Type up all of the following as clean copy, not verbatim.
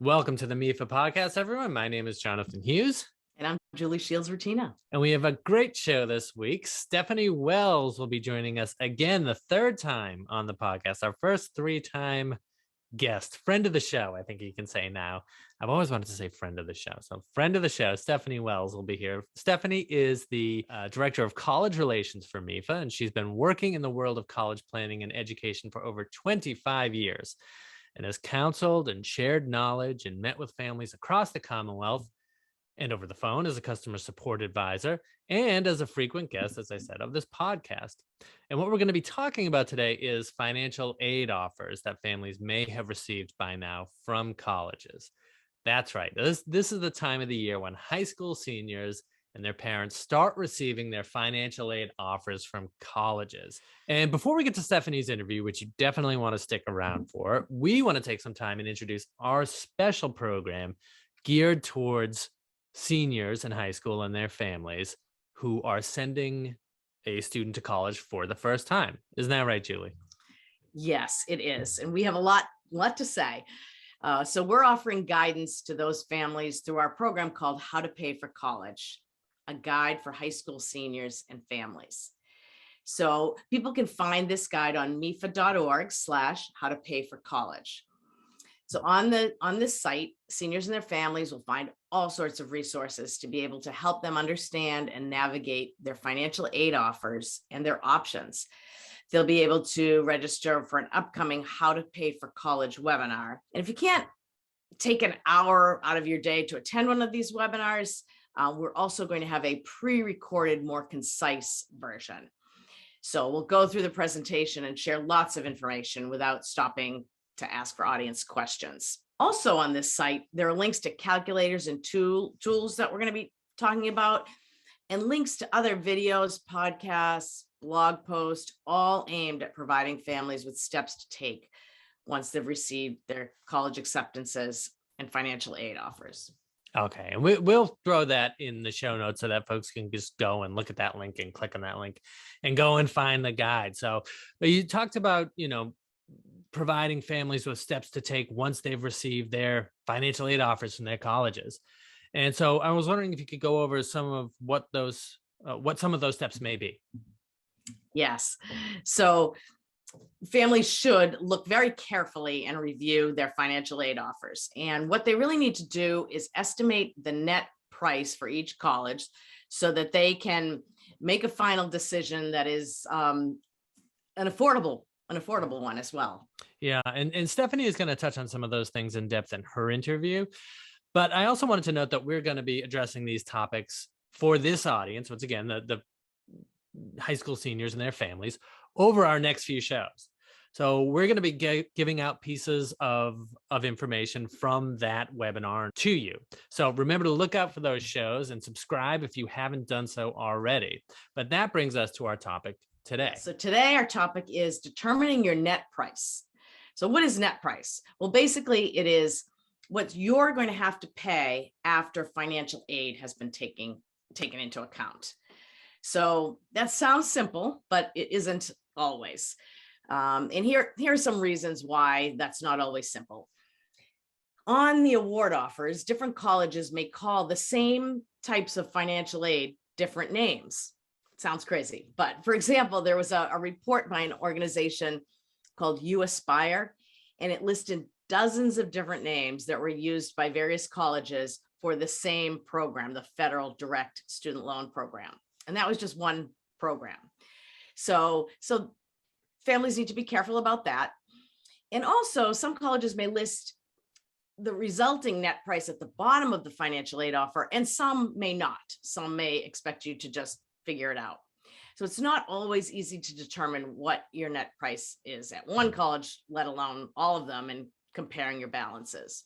Welcome to the MEFA Podcast, everyone. My name is Jonathan Hughes. And I'm Julie Shields-Rutyna. And we have a great show this week. Stephanie Wells will be joining us again, the third time on the podcast, our first three-time guest, friend of the show, I think you can say now. I've always wanted to say friend of the show. So friend of the show, Stephanie Wells will be here. Stephanie is the director of college relations for MEFA, and she's been working in the world of college planning and education for over 25 years. And has counseled and shared knowledge and met with families across the Commonwealth and over the phone as a customer support advisor and as a frequent guest, as I said, of this podcast. And what we're going to be talking about today is financial aid offers that families may have received by now from colleges. That's right. This is the time of the year when high school seniors and their parents start receiving their financial aid offers from colleges. And before we get to Stephanie's interview, which you definitely want to stick around for, we want to take some time and introduce our special program geared towards seniors in high school and their families who are sending a student to college for the first time. Isn't that right, Julie? Yes, it is. And we have a lot to say. So we're offering guidance to those families through our program called How to Pay for College, a guide for high school seniors and families. So people can find this guide on mefa.org/how to pay for college. So on this site, seniors and their families will find all sorts of resources to be able to help them understand and navigate their financial aid offers and their options. They'll be able to register for an upcoming How to Pay for College webinar. And if you can't take an hour out of your day to attend one of these webinars, we're also going to have a pre-recorded, more concise version. So we'll go through the presentation and share lots of information without stopping to ask for audience questions. Also on this site, there are links to calculators and tools that we're going to be talking about, and links to other videos, podcasts, blog posts, all aimed at providing families with steps to take once they've received their college acceptances and financial aid offers. Okay, and we'll throw that in the show notes so that folks can just go and look at that link and click on that link and go and find the guide. So you talked about, providing families with steps to take once they've received their financial aid offers from their colleges. And so I was wondering if you could go over some of what some of those steps may be. Yes. So families should look very carefully and review their financial aid offers. And what they really need to do is estimate the net price for each college so that they can make a final decision that is an affordable one as well. Yeah. And Stephanie is going to touch on some of those things in depth in her interview. But I also wanted to note that we're going to be addressing these topics for this audience, once again, the high school seniors and their families, over our next few shows. So we're going to be giving out pieces of information from that webinar to you. So remember to look out for those shows and subscribe if you haven't done so already. But that brings us to our topic today. So today our topic is determining your net price. So what is net price? Well, basically it is what you're going to have to pay after financial aid has been taken into account. So that sounds simple, but it isn't always. And here are some reasons why that's not always simple. On the award offers, different colleges may call the same types of financial aid different names. It sounds crazy, but for example, there was a report by an organization called You Aspire, and it listed dozens of different names that were used by various colleges for the same program, the Federal Direct Student Loan Program. And that was just one program. So families need to be careful about that. And also some colleges may list the resulting net price at the bottom of the financial aid offer, and some may not. Some may expect you to just figure it out. So it's not always easy to determine what your net price is at one college, let alone all of them, and comparing your balances.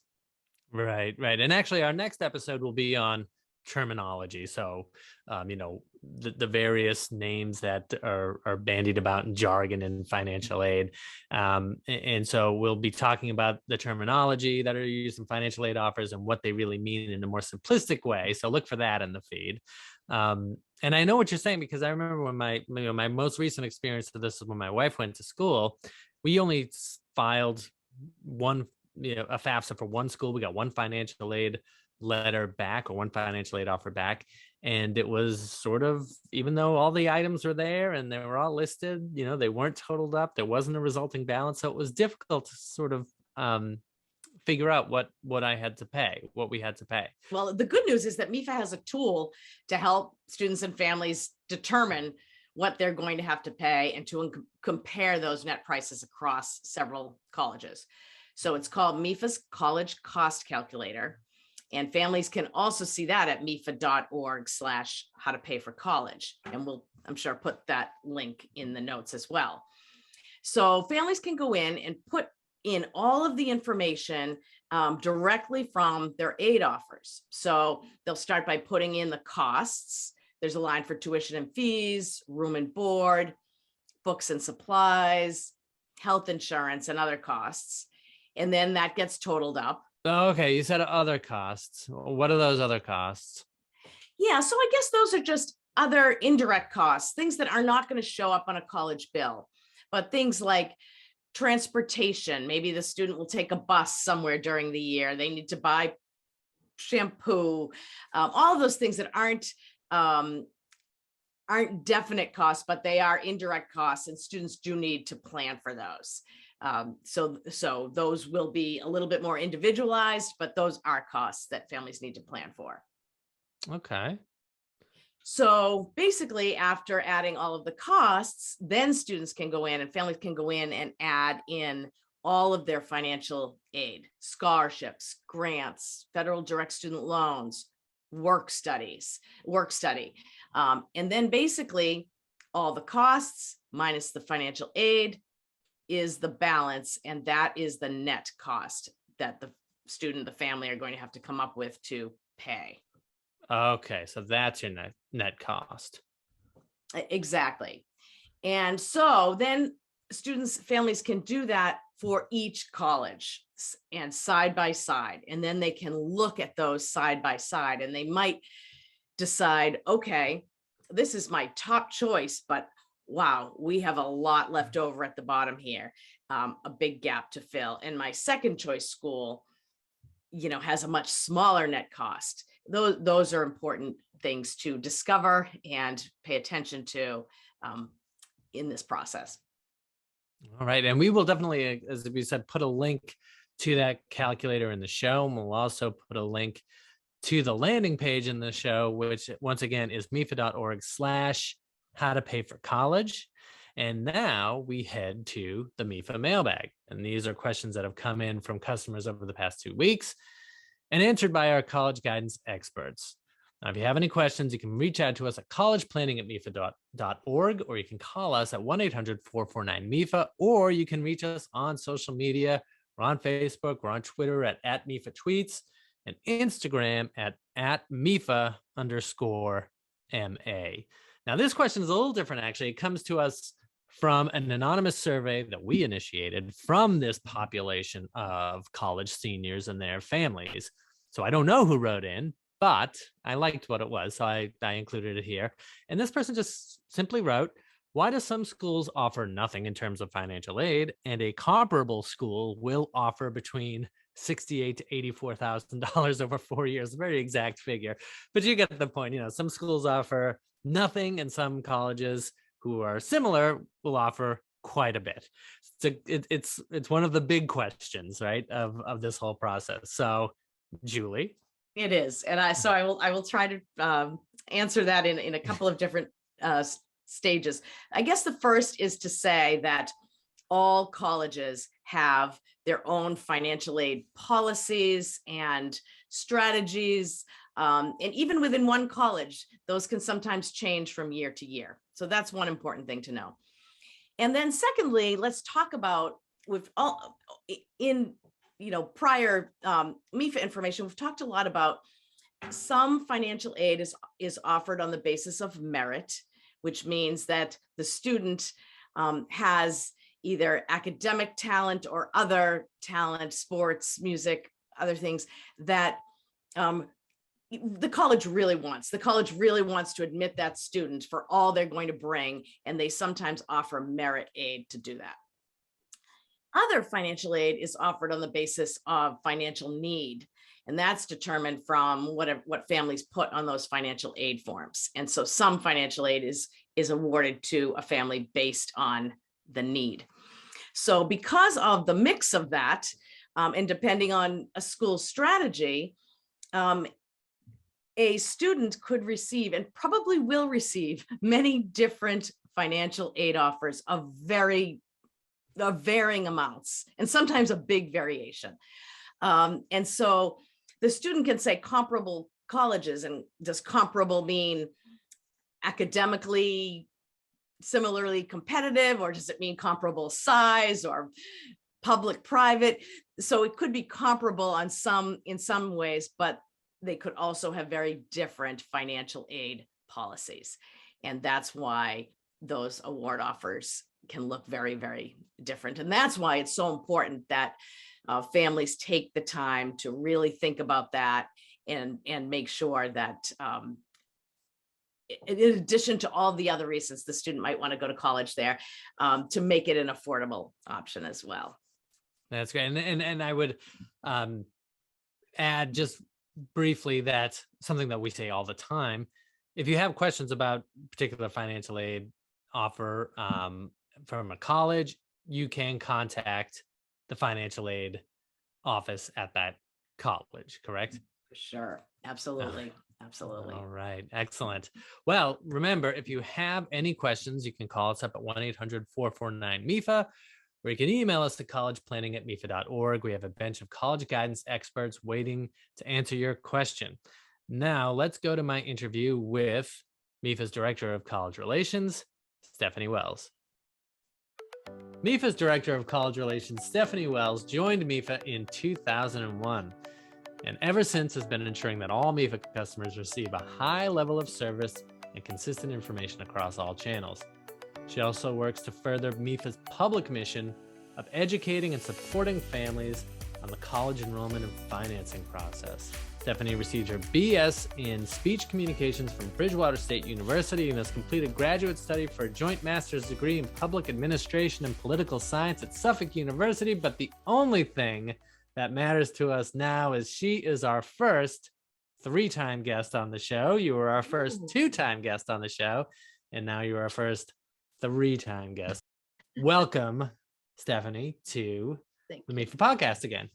Right. And actually our next episode will be on terminology. So, the various names that are bandied about in jargon and financial aid. And so we'll be talking about the terminology that are used in financial aid offers and what they really mean in a more simplistic way. So look for that in the feed. And I know what you're saying, because I remember when my most recent experience of this is when my wife went to school, we only filed one a FAFSA for one school. We got one financial aid letter back, or one financial aid offer back. And it was sort of, even though all the items were there and they were all listed, they weren't totaled up. There wasn't a resulting balance. So it was difficult to sort of figure out what I had to pay, what we had to pay. Well, the good news is that MEFA has a tool to help students and families determine what they're going to have to pay and to compare those net prices across several colleges. So it's called MEFA's College Cost Calculator. And families can also see that at mefa.org/how-to-pay-for-college. And we'll, I'm sure, put that link in the notes as well. So families can go in and put in all of the information directly from their aid offers. So they'll start by putting in the costs. There's a line for tuition and fees, room and board, books and supplies, health insurance, and other costs. And then that gets totaled up. Okay, you said other costs. What are those other costs? Yeah, so I guess those are just other indirect costs, things that are not going to show up on a college bill, but things like transportation. Maybe the student will take a bus somewhere during the year. They need to buy shampoo, all of those things that aren't definite costs, but they are indirect costs, and students do need to plan for those. So those will be a little bit more individualized, but those are costs that families need to plan for. Okay. So basically, after adding all of the costs, then students can go in and families can go in and add in all of their financial aid, scholarships, grants, federal direct student loans, work study. And then basically all the costs minus the financial aid is the balance, and that is the net cost that the student, the family are going to have to come up with to pay. Okay, so that's your net cost. Exactly. And so then families can do that for each college and side by side, and then they can look at those side by side, and they might decide, okay, this is my top choice, but wow, we have a lot left over at the bottom here, a big gap to fill. And my second choice school, has a much smaller net cost. Those are important things to discover and pay attention to in this process. All right. And we will definitely, as we said, put a link to that calculator in the show. And we'll also put a link to the landing page in the show, which once again is mefa.org/how-to-pay-for-college. And now we head to the MEFA Mailbag. And these are questions that have come in from customers over the past 2 weeks and answered by our college guidance experts. Now, if you have any questions, you can reach out to us at collegeplanning@mefa.org, or you can call us at 1-800-449-MEFA, or you can reach us on social media. We're on Facebook, we're on Twitter at MEFA Tweets, and Instagram at MEFA_MA. Now, this question is a little different, actually. It comes to us from an anonymous survey that we initiated from this population of college seniors and their families. So I don't know who wrote in, but I liked what it was, so I included it here. And this person just simply wrote, why do some schools offer nothing in terms of financial aid, and a comparable school will offer between $68,000 to $84,000 over 4 years? Very exact figure, but you get the point. Some schools offer nothing, and some colleges who are similar will offer quite a bit. So it's one of the big questions, right, of this whole process. So, Julie. It is, and I will try to answer that in a couple of different stages. I guess the first is to say that all colleges have their own financial aid policies and strategies. And even within one college, those can sometimes change from year to year. So that's one important thing to know. And then secondly, let's talk about prior MEFA information, we've talked a lot about some financial aid is offered on the basis of merit, which means that the student has either academic talent or other talent, sports, music, other things that the college really wants. The college really wants to admit that student for all they're going to bring, and they sometimes offer merit aid to do that. Other financial aid is offered on the basis of financial need. And that's determined from what families put on those financial aid forms. And so some financial aid is awarded to a family based on the need. So because of the mix of that, and depending on a school's strategy, a student could receive and probably will receive many different financial aid offers of varying amounts, and sometimes a big variation. And so the student can say comparable colleges, and does comparable mean academically similarly competitive, or does it mean comparable size or public private? So it could be comparable in some ways, but they could also have very different financial aid policies. And that's why those award offers can look very, very different. And that's why it's so important that families take the time to really think about that and make sure that in addition to all the other reasons the student might want to go to college there, to make it an affordable option as well. That's great. And I would add just briefly that something that we say all the time: if you have questions about particular financial aid offer from a college, you can contact the financial aid office at that college, correct? For sure. Absolutely. Absolutely. All right. Excellent. Well, remember, if you have any questions, you can call us up at 1-800-449-MEFA, or you can email us at collegeplanning@mefa.org. We have a bench of college guidance experts waiting to answer your question. Now, let's go to my interview with MEFA's Director of College Relations, Stephanie Wells. MEFA's Director of College Relations, Stephanie Wells, joined MEFA in 2001, and ever since has been ensuring that all MEFA customers receive a high level of service and consistent information across all channels. She also works to further MEFA's public mission of educating and supporting families on the college enrollment and financing process. Stephanie received her BS in Speech Communications from Bridgewater State University and has completed graduate study for a joint master's degree in Public Administration and Political Science at Suffolk University. But the only thing that matters to us now is she is our first 3-time guest on the show. You were our first 2-time guest on the show, and now you are our first 3-time guest. Welcome, Stephanie, to the MEFA Podcast again.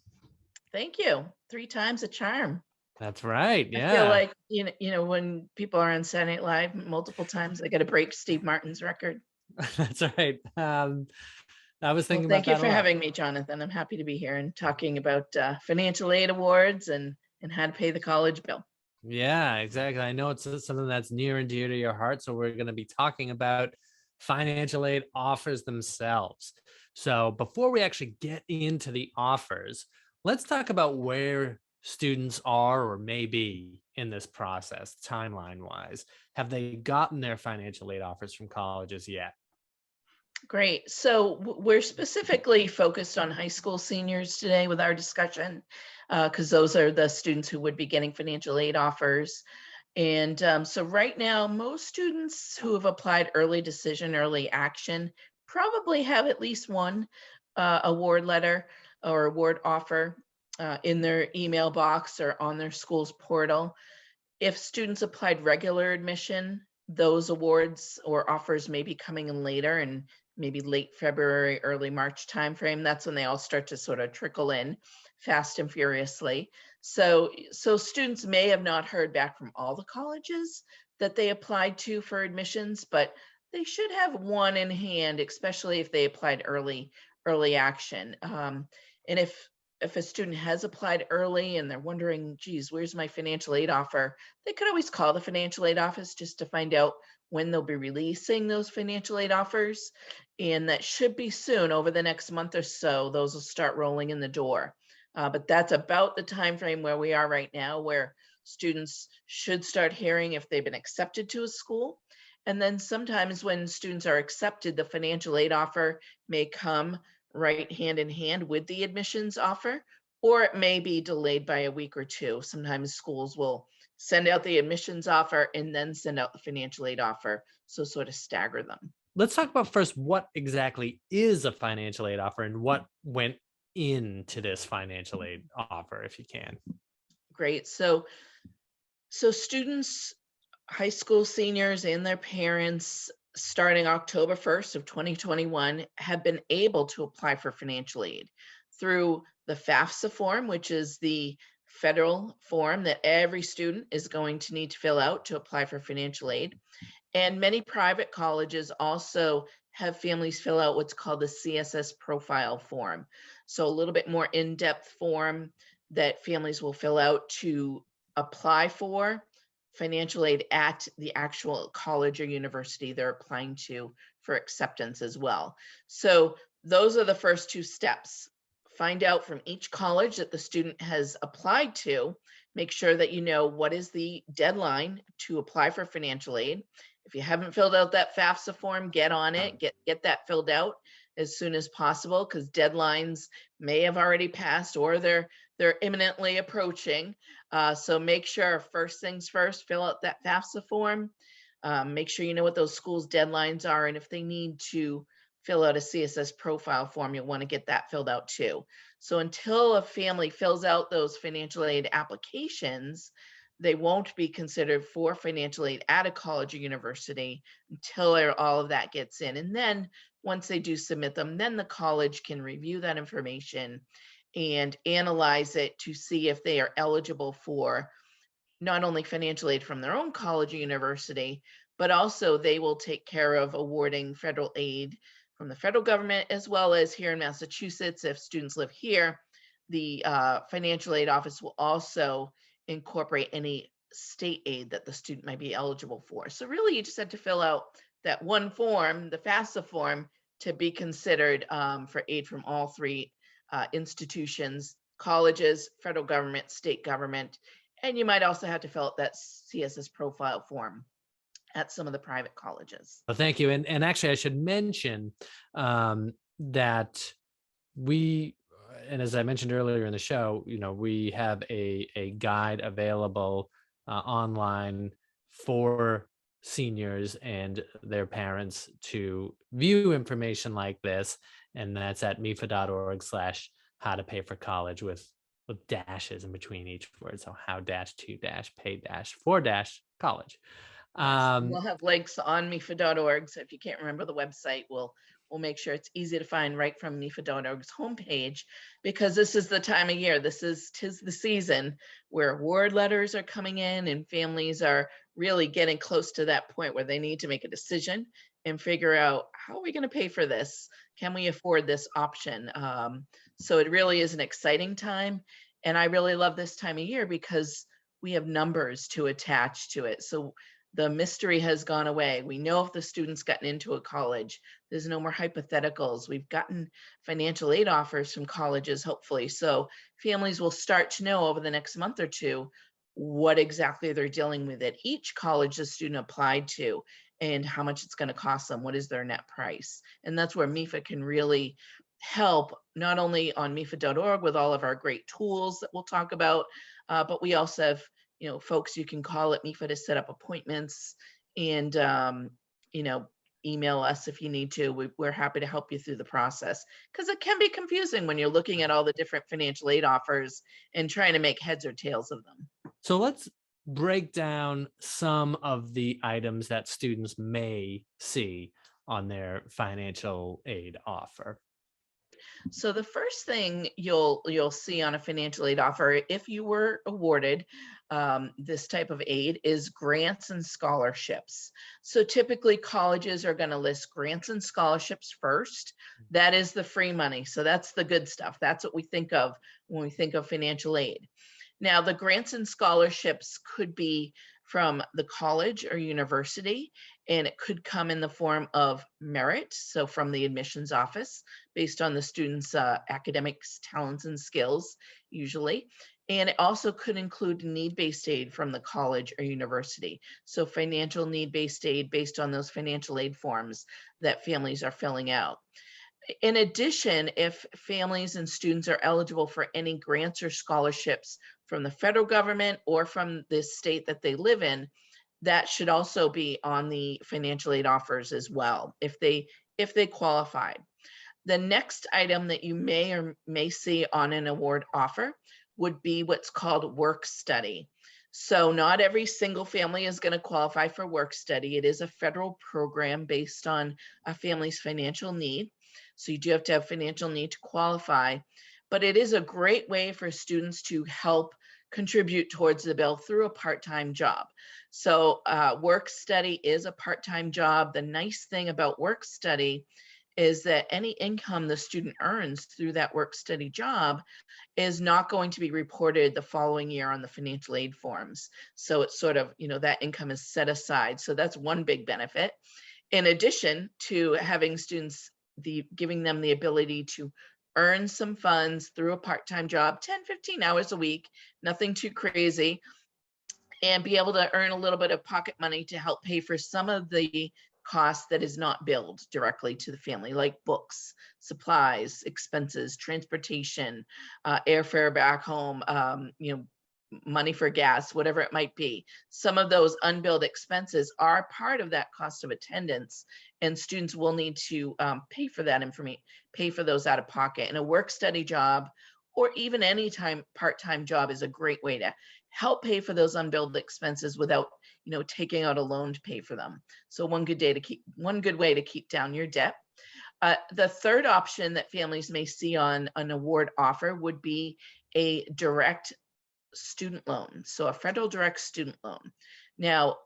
Thank you. 3 times a charm. That's right. Yeah. I feel like, you know, when people are on Saturday Night Live multiple times, they got to break Steve Martin's record. That's right. I was thinking Well, about that. thank you for having me, Jonathan. I'm happy to be here and talking about financial aid awards and how to pay the college bill. Yeah, exactly. I know it's something that's near and dear to your heart. So we're going to be talking about financial aid offers themselves. So before we actually get into the offers, let's talk about where students are or may be in this process, timeline-wise. Have they gotten their financial aid offers from colleges yet? Great. So we're specifically focused on high school seniors today with our discussion, because those are the students who would be getting financial aid offers. And so right now, most students who have applied early decision, early action, probably have at least one award letter or award offer in their email box or on their school's portal. If students applied regular admission, those awards or offers may be coming in later, and maybe late February, early March timeframe. That's when they all start to sort of trickle in fast and furiously. So students may have not heard back from all the colleges that they applied to for admissions, but they should have one in hand, especially if they applied early action. And if a student has applied early and they're wondering, geez, where's my financial aid offer? They could always call the financial aid office just to find out when they'll be releasing those financial aid offers. And that should be soon, over the next month or so, those will start rolling in the door. But that's about the time frame where we are right now, where students should start hearing if they've been accepted to a school. And then sometimes when students are accepted, the financial aid offer may come right hand in hand with the admissions offer, or it may be delayed by a week or two. Sometimes schools will send out the admissions offer and then send out the financial aid offer, so sort of stagger them. let's talk about first what exactly is a financial aid offer and what went into this financial aid offer, if you can. Great. So students, high school seniors and their parents, starting October 1st of 2021, have been able to apply for financial aid through the FAFSA form, which is the federal form that every student is going to need to fill out to apply for financial aid. And many private colleges also have families fill out what's called the CSS profile form. So a little bit more in-depth form that families will fill out to apply for financial aid at the actual college or university they're applying to for acceptance as well. So those are the first two steps. Find out from each college that the student has applied to. Make sure that you know what is the deadline to apply for financial aid. If you haven't filled out that FAFSA form, get on it, get that filled out as soon as possible, because deadlines may have already passed or they're imminently approaching. So make sure, first things first, fill out that FAFSA form. Make sure you know what those schools' deadlines are, and if they need to fill out a CSS profile form, you'll want to get that filled out too. So until a family fills out those financial aid applications, they won't be considered for financial aid at a college or university until all of that gets in. And then once they do submit them, then the college can review that information and analyze it to see if they are eligible for not only financial aid from their own college or university, but also they will take care of awarding federal aid from the federal government, as well as here in Massachusetts, if students live here, the financial aid office will also incorporate any state aid that the student might be eligible for. So really, you just had to fill out that one form, the FAFSA form, to be considered for aid from all three institutions, colleges, federal government, state government, and you might also have to fill out that CSS profile form at some of the private colleges. Well, thank you. And actually, I should mention that we, and as I mentioned earlier in the show, we have a guide available online for seniors and their parents to view information like this. And that's at mefa.org/how-to-pay-for-college with dashes in between each word. So how-to-pay-for-college. We'll have links on MEFA.org. So if you can't remember the website, we'll make sure it's easy to find right from MEFA.org's homepage, because this is the time of year. Tis the season where award letters are coming in and families are really getting close to that point where they need to make a decision and figure out, how are we going to pay for this? Can we afford this option? So it really is an exciting time. And I really love this time of year because we have numbers to attach to it. So the mystery has gone away. We know if the student's gotten into a college. There's no more hypotheticals. We've gotten financial aid offers from colleges, hopefully. So families will start to know over the next month or two what exactly they're dealing with at each college the student applied to and how much it's going to cost them. What is their net price? And that's where MEFA can really help, not only on MEFA.org with all of our great tools that we'll talk about, but we also have folks you can call at MEFA to set up appointments, and email us if you need to. We're happy to help you through the process, because it can be confusing when you're looking at all the different financial aid offers and trying to make heads or tails of them. So let's break down some of the items that students may see on their financial aid offer. So the first thing you'll see on a financial aid offer, if you were awarded this type of aid, is grants and scholarships. So typically colleges are going to list grants and scholarships first. That is the free money. So that's the good stuff. That's what we think of when we think of financial aid. Now, the grants and scholarships could be from the college or university, and it could come in the form of merit, so from the admissions office, based on the student's academics, talents, and skills, usually. And it also could include need-based aid from the college or university, so financial need-based aid based on those financial aid forms that families are filling out. In addition, if families and students are eligible for any grants or scholarships from the federal government or from the state that they live in, that should also be on the financial aid offers as well, if they qualify. The next item that you may or may see on an award offer would be what's called work study. So not every single family is going to qualify for work study. It is a federal program based on a family's financial need. So you do have to have financial need to qualify, but it is a great way for students to help contribute towards the bill through a part-time job. So work study is a part-time job. The nice thing about work study is that any income the student earns through that work study job is not going to be reported the following year on the financial aid forms. So it's sort of, that income is set aside. So that's one big benefit. In addition to having students, giving them the ability to earn some funds through a part-time job, 10, 15 hours a week, nothing too crazy, and be able to earn a little bit of pocket money to help pay for some of the cost that is not billed directly to the family, like books, supplies, expenses, transportation, airfare back home, money for gas, whatever it might be. Some of those unbilled expenses are part of that cost of attendance, and students will need to pay for that information, pay for those out of pocket. And a work study job, or even any part-time job, is a great way to help pay for those unbilled expenses without taking out a loan to pay for them. So one good way to keep down your debt. The third option that families may see on an award offer would be a direct student loan. So a federal direct student loan. Now,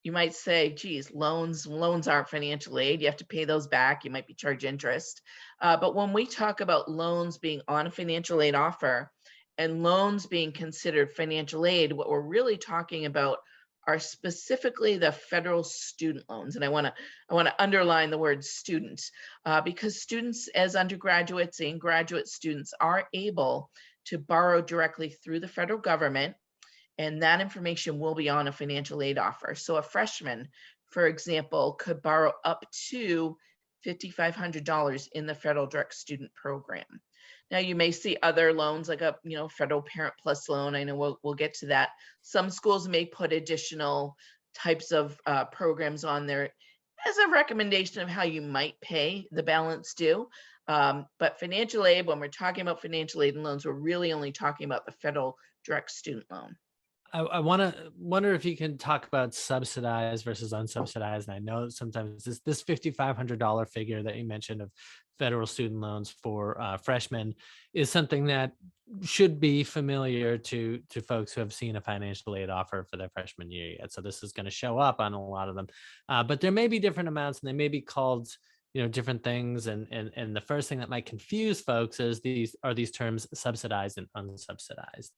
you might say, geez, loans aren't financial aid. You have to pay those back. You might be charged interest. But when we talk about loans being on a financial aid offer and loans being considered financial aid, what we're really talking about are specifically the federal student loans. And I want to underline the word student, because students as undergraduates and graduate students are able to borrow directly through the federal government, and that information will be on a financial aid offer. So a freshman, for example, could borrow up to $5,500 in the federal direct student program. Now you may see other loans like a federal Parent Plus loan. I know we'll get to that. Some schools may put additional types of programs on there as a recommendation of how you might pay the balance due. But financial aid, when we're talking about financial aid and loans, we're really only talking about the federal direct student loan. I wonder if you can talk about subsidized versus unsubsidized. And I know sometimes this $5,500 figure that you mentioned of federal student loans for freshmen is something that should be familiar to folks who have seen a financial aid offer for their freshman year yet. So this is going to show up on a lot of them, but there may be different amounts and they may be called different things. And the first thing that might confuse folks is these terms subsidized and unsubsidized.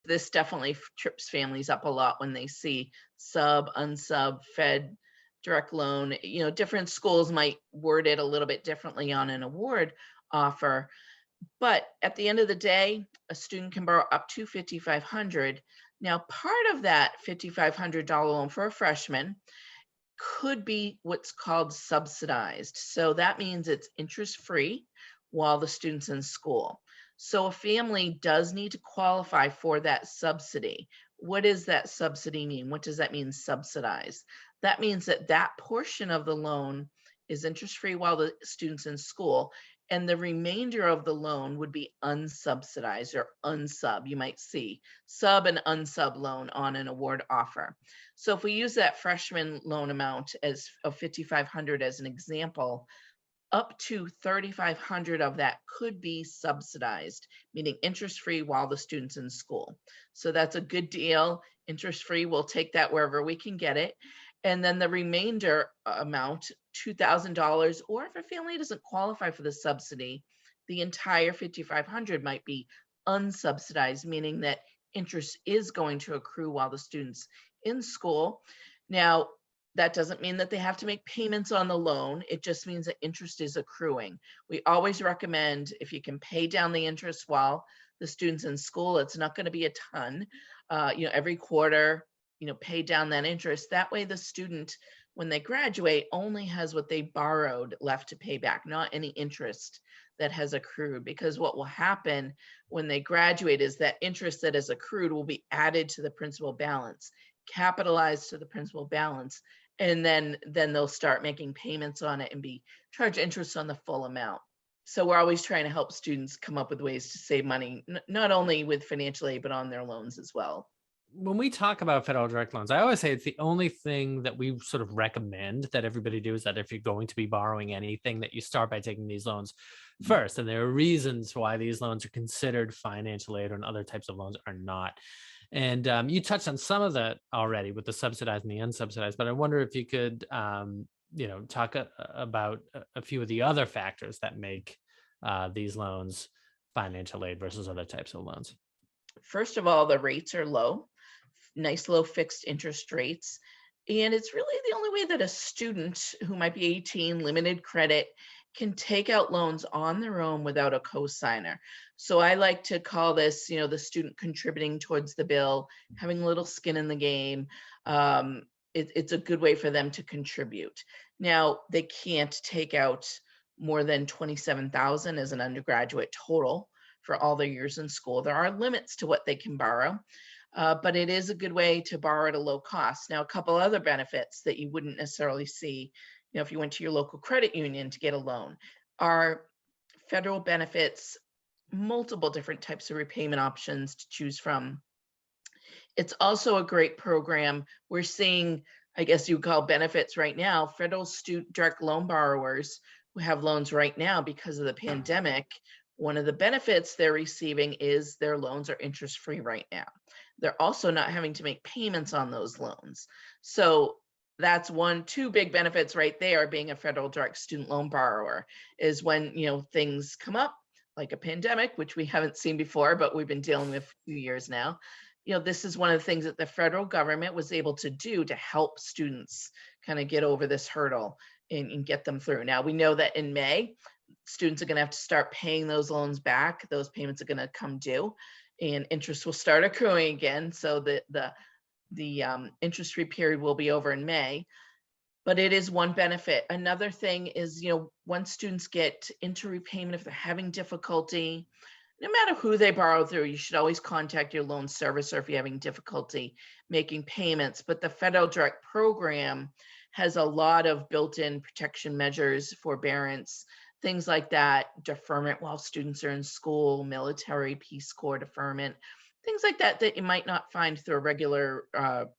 This definitely trips families up a lot when they see sub, unsub, fed, direct loan. Different schools might word it a little bit differently on an award offer. But at the end of the day, a student can borrow up to $5,500. Now, part of that $5,500 loan for a freshman could be what's called subsidized. So that means it's interest-free while the student's in school. So a family does need to qualify for that subsidy. What does that subsidy mean? What does that mean, subsidized? That means that portion of the loan is interest-free while the student's in school, and the remainder of the loan would be unsubsidized or unsub. You might see sub and unsub loan on an award offer. So if we use that freshman loan amount of $5,500 as an example, up to $3,500 of that could be subsidized, meaning interest-free while the student's in school. So that's a good deal. Interest-free, we'll take that wherever we can get it. And then the remainder amount, $2,000, or if a family doesn't qualify for the subsidy, the entire $5,500 might be unsubsidized, meaning that interest is going to accrue while the student's in school. Now, that doesn't mean that they have to make payments on the loan. It just means that interest is accruing. We always recommend, if you can pay down the interest while the student's in school, it's not going to be a ton. Every quarter, pay down that interest. That way the student, when they graduate, only has what they borrowed left to pay back, not any interest that has accrued. Because what will happen when they graduate is that interest that is accrued will be added to the principal balance. capitalized to the principal balance, and then they'll start making payments on it and be charged interest on the full amount. So we're always trying to help students come up with ways to save money, not only with financial aid, but on their loans as well. When we talk about federal direct loans, I always say it's the only thing that we sort of recommend that everybody do, is that if you're going to be borrowing anything, that you start by taking these loans first. And there are reasons why these loans are considered financial aid and other types of loans are not. And you touched on some of that already with the subsidized and the unsubsidized, but I wonder if you could, talk about a few of the other factors that make these loans financial aid versus other types of loans. First of all, the rates are low, nice low fixed interest rates. And it's really the only way that a student who might be 18, limited credit, can take out loans on their own without a cosigner. So I like to call this, the student contributing towards the bill, having a little skin in the game. It's a good way for them to contribute. Now, they can't take out more than $27,000 as an undergraduate total for all their years in school. There are limits to what they can borrow, but it is a good way to borrow at a low cost. Now, a couple other benefits that you wouldn't necessarily see, if you went to your local credit union to get a loan, are federal benefits, multiple different types of repayment options to choose from. It's also a great program. We're seeing, I guess you call benefits right now, federal student direct loan borrowers who have loans right now because of the pandemic. One of the benefits they're receiving is their loans are interest-free right now. They're also not having to make payments on those loans. So that's two big benefits right there, being a federal direct student loan borrower, is when, things come up like a pandemic, which we haven't seen before, but we've been dealing with a few years now. This is one of the things that the federal government was able to do to help students kind of get over this hurdle and get them through. Now, we know that in May, students are going to have to start paying those loans back. Those payments are going to come due and interest will start accruing again. So the interest-free period will be over in May, but it is one benefit. Another thing is, once students get into repayment, if they're having difficulty, no matter who they borrow through, you should always contact your loan servicer if you're having difficulty making payments. But the federal direct program has a lot of built-in protection measures, forbearance, things like that, deferment while students are in school, military, Peace Corps deferment, things like that that you might not find through a regular,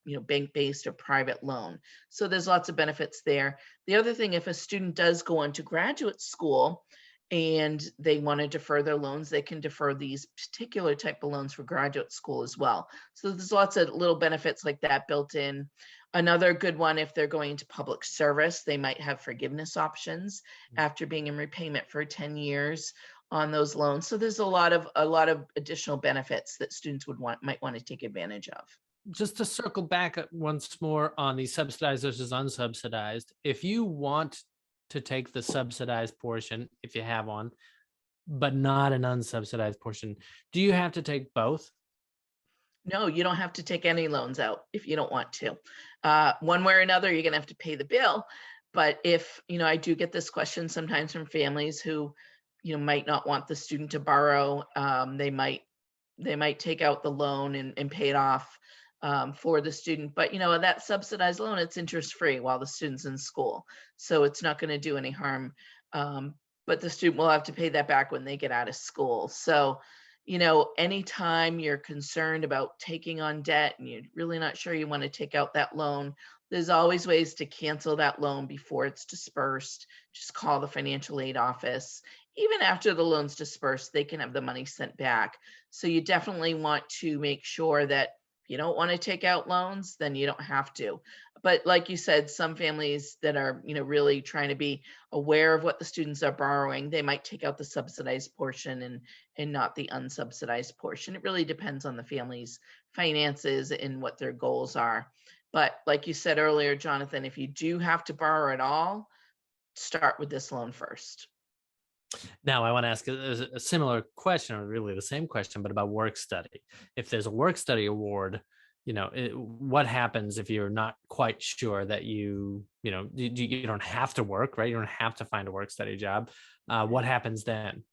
bank-based or private loan. So there's lots of benefits there. The other thing, if a student does go on to graduate school and they want to defer their loans, they can defer these particular type of loans for graduate school as well. So there's lots of little benefits like that built in. Another good one, if they're going into public service, they might have forgiveness options after being in repayment for 10 years on those loans. So there's a lot of additional benefits that students might want to take advantage of. Just to circle back once more on the subsidized versus unsubsidized, if you want to take the subsidized portion, if you have one, but not an unsubsidized portion, do you have to take both? No, you don't have to take any loans out if you don't want to. One way or another, you're going to have to pay the bill. But if, I do get this question sometimes from families who, might not want the student to borrow. They might take out the loan and pay it off for the student. But, that subsidized loan, it's interest-free while the student's in school. So it's not going to do any harm. But the student will have to pay that back when they get out of school. So, anytime you're concerned about taking on debt and you're really not sure you want to take out that loan, there's always ways to cancel that loan before it's dispersed. Just call the financial aid office. Even after the loan's dispersed, they can have the money sent back. So you definitely want to make sure that if you don't want to take out loans, then you don't have to. But like you said, some families that are, really trying to be aware of what the students are borrowing, they might take out the subsidized portion and not the unsubsidized portion. It really depends on the family's finances and what their goals are. But like you said earlier, Jonathan, if you do have to borrow at all, start with this loan first. Now, I want to ask a similar question, or really the same question, but about work study. If there's a work study award, what happens if you're not quite sure that you don't have to work, right? You don't have to find a work study job. What happens then?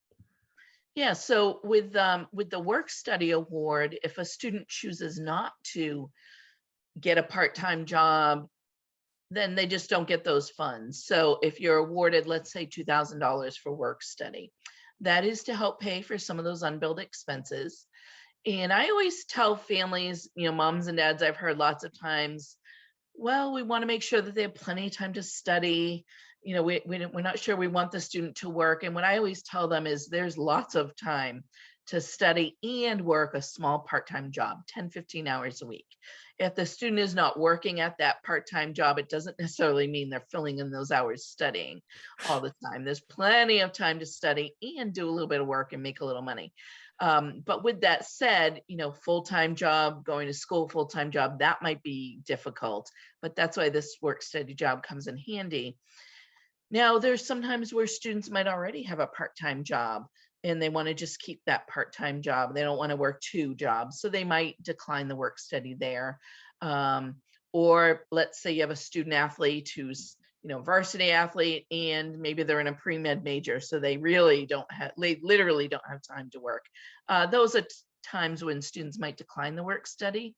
Yeah, so with the work study award, if a student chooses not to get a part-time job, then they just don't get those funds. So if you're awarded, let's say $2,000 for work study, that is to help pay for some of those unbilled expenses. And I always tell families, moms and dads, I've heard lots of times, well, we want to make sure that they have plenty of time to study. We're not sure we want the student to work. And what I always tell them is there's lots of time to study and work a small part-time job, 10, 15 hours a week. If the student is not working at that part-time job, it doesn't necessarily mean they're filling in those hours studying all the time. There's plenty of time to study and do a little bit of work and make a little money. But with that said, full-time job, going to school, full-time job, that might be difficult, but that's why this work study job comes in handy. Now, there's sometimes where students might already have a part-time job and they want to just keep that part-time job. They don't want to work 2 jobs, so they might decline the work study there. Or let's say you have a student athlete who's varsity athlete, and maybe they're in a pre-med major, so they literally don't have time to work. Those are times when students might decline the work study,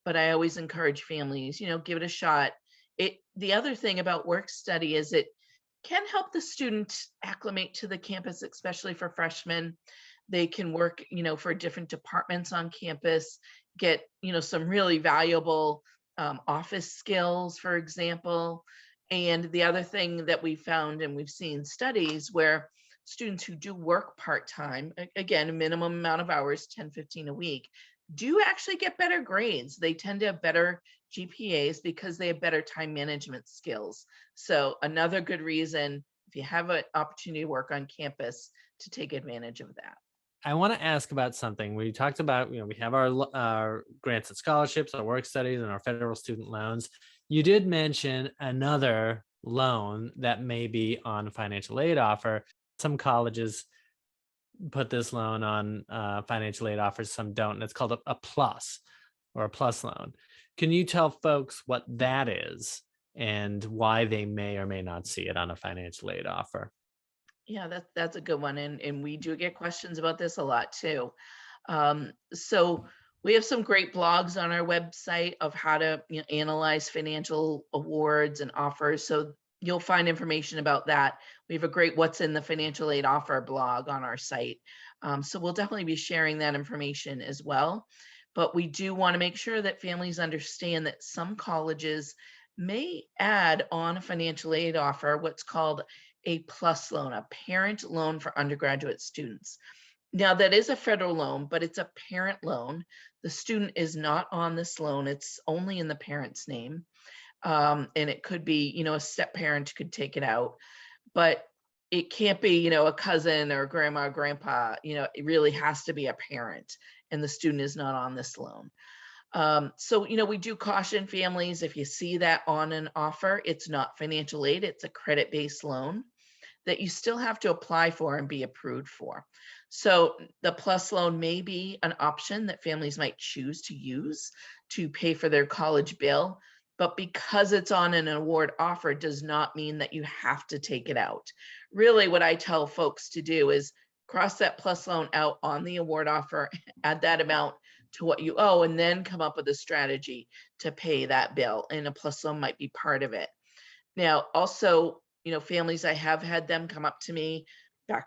but I always encourage families, give it a shot. The other thing about work study is it can help the student acclimate to the campus, especially for freshmen. They can work, for different departments on campus, get, some really valuable office skills, for example. And the other thing that we found, and we've seen studies where students who do work part-time, again, a minimum amount of hours, 10, 15 a week, do actually get better grades. They tend to have better GPAs because they have better time management skills. So another good reason, if you have an opportunity to work on campus, to take advantage of that. I want to ask about something. We talked about, we have our grants and scholarships, our work studies, and our federal student loans. You did mention another loan that may be on financial aid offer. Some colleges put this loan on financial aid offers, some don't, and it's called a plus or a plus loan. Can you tell folks what that is and why they may or may not see it on a financial aid offer? Yeah, that's a good one. And we do get questions about this a lot too. So we have some great blogs on our website of how to analyze financial awards and offers. So you'll find information about that. We have a great What's in the Financial Aid Offer blog on our site. So we'll definitely be sharing that information as well. But we do want to make sure that families understand that some colleges may add on a financial aid offer what's called a PLUS loan, a parent loan for undergraduate students. Now, that is a federal loan, but it's a parent loan. The student is not on this loan. It's only in the parent's name. And it could be, a step parent could take it out, but it can't be, a cousin or grandma or grandpa. It really has to be a parent, and the student is not on this loan. So, we do caution families, if you see that on an offer, it's not financial aid, it's a credit-based loan that you still have to apply for and be approved for. So the PLUS loan may be an option that families might choose to use to pay for their college bill, but because it's on an award offer does not mean that you have to take it out. Really, what I tell folks to do is cross that PLUS loan out on the award offer, add that amount to what you owe, and then come up with a strategy to pay that bill. And a PLUS loan might be part of it. Now, also, families, I have had them come up to me back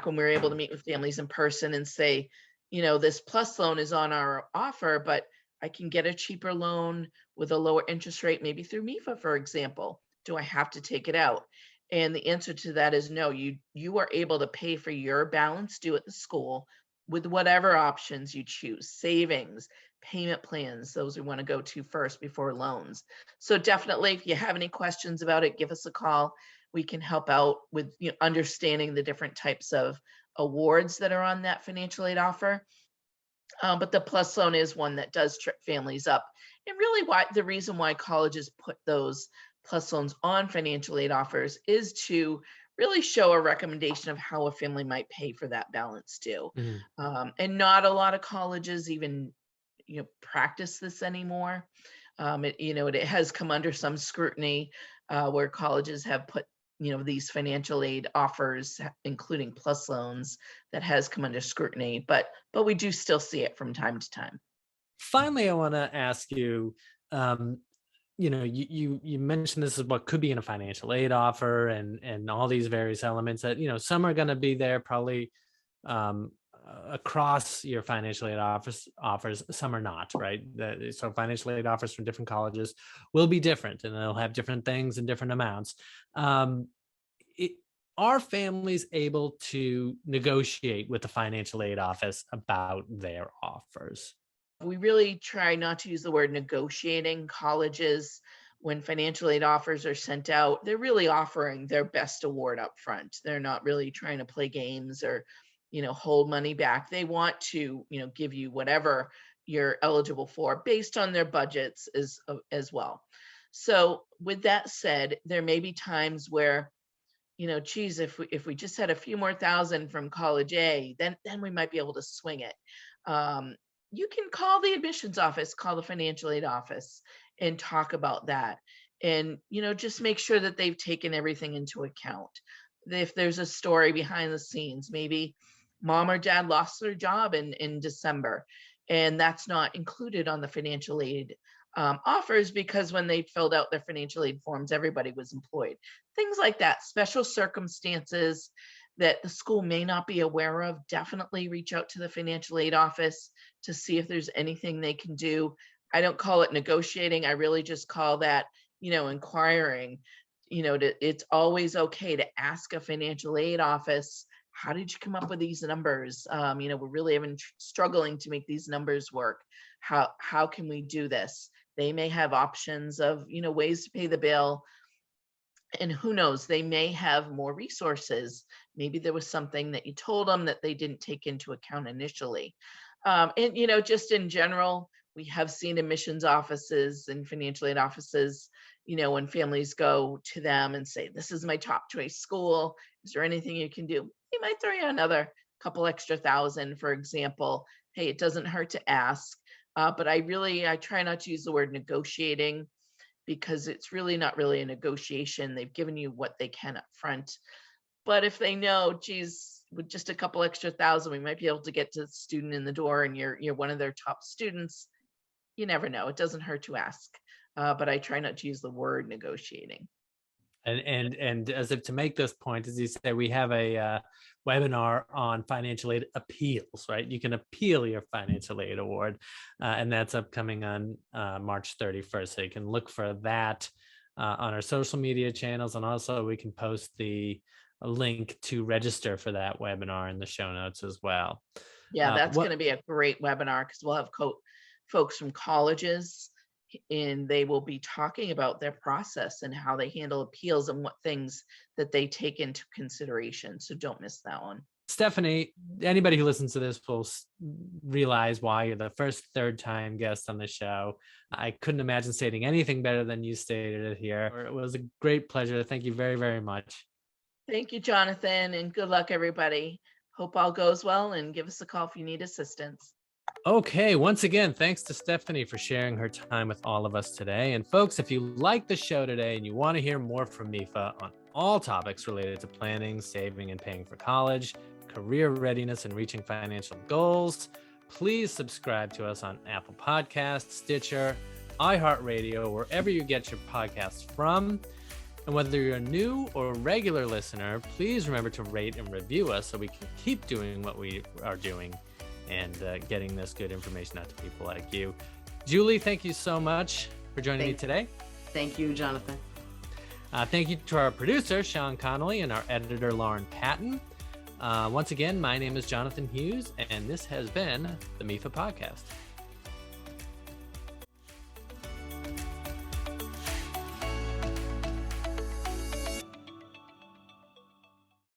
when we were able to meet with families in person and say, this PLUS loan is on our offer, but I can get a cheaper loan with a lower interest rate, maybe through MEFA, for example. Do I have to take it out? And the answer to that is no. You are able to pay for your balance due at the school with whatever options you choose, savings, payment plans, those we want to go to first before loans. So definitely, if you have any questions about it, give us a call. We can help out with understanding the different types of awards that are on that financial aid offer. But the PLUS loan is one that does trip families up. And really the reason why colleges put those PLUS loans on financial aid offers is to really show a recommendation of how a family might pay for that balance due. Mm-hmm. And not a lot of colleges even practice this anymore. It has come under some scrutiny where colleges have put these financial aid offers, including PLUS loans, that has come under scrutiny, but we do still see it from time to time. Finally, I want to ask you, you mentioned this is what could be in a financial aid offer and all these various elements that, some are going to be there probably across your financial aid offers, some are not, right? So financial aid offers from different colleges will be different, and they'll have different things and different amounts. Are families able to negotiate with the financial aid office about their offers? We really try not to use the word negotiating. Colleges, when financial aid offers are sent out, they're really offering their best award up front. They're not really trying to play games or, hold money back. They want to, give you whatever you're eligible for based on their budgets as well. So with that said, there may be times where, geez, if we just had a few more thousand from college A, then we might be able to swing it. You can call the admissions office, call the financial aid office and talk about that. And, just make sure that they've taken everything into account. If there's a story behind the scenes, maybe mom or dad lost their job in December, and that's not included on the financial aid offers because when they filled out their financial aid forms, everybody was employed. Things like that, special circumstances that the school may not be aware of, definitely reach out to the financial aid office to see if there's anything they can do. I don't call it negotiating. I really just call that, inquiring. It's always okay to ask a financial aid office, how did you come up with these numbers? We're really struggling to make these numbers work. How can we do this? They may have options of, ways to pay the bill. And who knows, they may have more resources. Maybe there was something that you told them that they didn't take into account initially. And, just in general, we have seen admissions offices and financial aid offices, when families go to them and say, this is my top choice school. Is there anything you can do? They might throw you another couple extra thousand, for example. Hey, it doesn't hurt to ask. But I try not to use the word negotiating because it's really not really a negotiation. They've given you what they can up front. But if they know, geez, with just a couple extra thousand, we might be able to get to the student in the door and you're one of their top students. You never know. It doesn't hurt to ask. But I try not to use the word negotiating. And as if to make this point, as you say, we have a webinar on financial aid appeals, right? You can appeal your financial aid award, and that's upcoming on March 31st. So you can look for that on our social media channels, and also we can post the link to register for that webinar in the show notes as well. Yeah, that's going to be a great webinar because we'll have folks from colleges, and they will be talking about their process and how they handle appeals and what things that they take into consideration. So don't miss that one. Stephanie, anybody who listens to this will realize why you're the first third-time guest on the show. I couldn't imagine stating anything better than you stated it here. It was a great pleasure. Thank you very, very much. Thank you, Jonathan, and good luck, everybody. Hope all goes well, and give us a call if you need assistance. Okay, once again, thanks to Stephanie for sharing her time with all of us today. And folks, if you like the show today and you want to hear more from MEFA on all topics related to planning, saving, and paying for college, career readiness, and reaching financial goals, please subscribe to us on Apple Podcasts, Stitcher, iHeartRadio, wherever you get your podcasts from. And whether you're a new or regular listener, please remember to rate and review us so we can keep doing what we are doing and getting this good information out to people like you. Julie, thank you so much for joining me today. Thank you, Jonathan. Thank you to our producer, Sean Connolly, and our editor, Lauren Patton. Once again, my name is Jonathan Hughes, and this has been the MEFA Podcast.